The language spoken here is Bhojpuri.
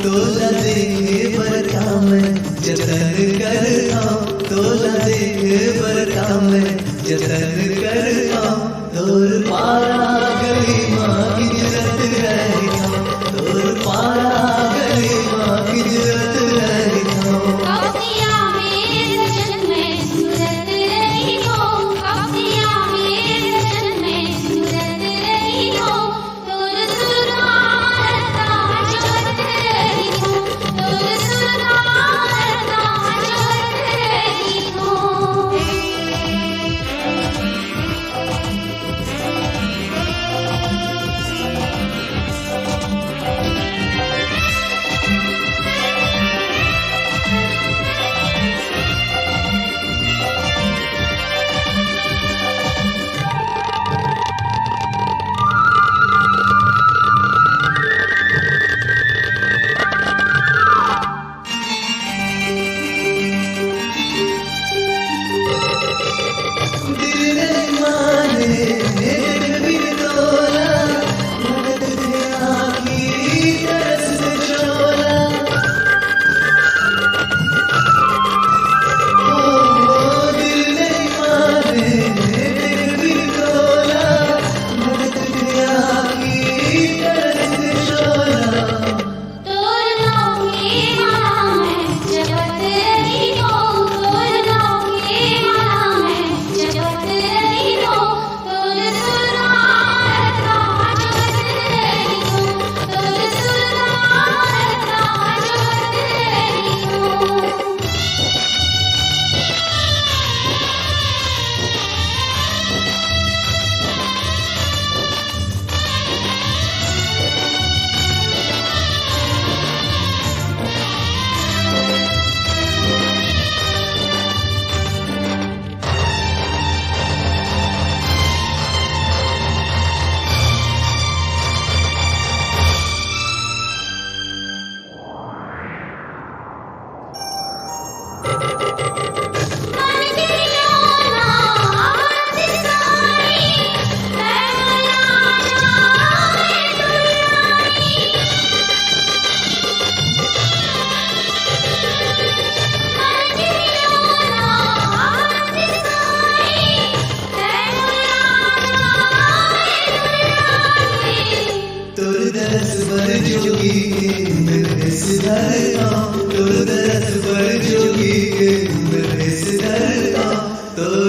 तोला देखे बरका मैं जतन करता तोला देखे बरका मैं जतन करता तोर पारा गली माँ की जरत रहता तोर पारा गली माँ की जरत रहता कौसिया में दर्शन में सूरत रही हो कौसिया में दर्शन में सूरत रही हो तोर सुरता जोत रही हो तोर सुरता जोत रही हो दिल नहीं माने दिल भी तोला मदद थे आखी तरस से चोला ओ दिल नहीं माने दिल भी तोला मदद थे आखी तरस से चोला तोर नाम के माला में जपत रही हो तोर नाम के माला में जपत रही हो तोर सुरता जोत रही हो तोर सुरता जोत रही हो मन गिरियो ना दिसाई कैला जाए दुलारी मन गिरियो ना दिसाई कैला जाए दुलारी तोर दरस पर जोगी मेरे सिधरता तोर दरस पर जोगी मेरे सिधरता तोर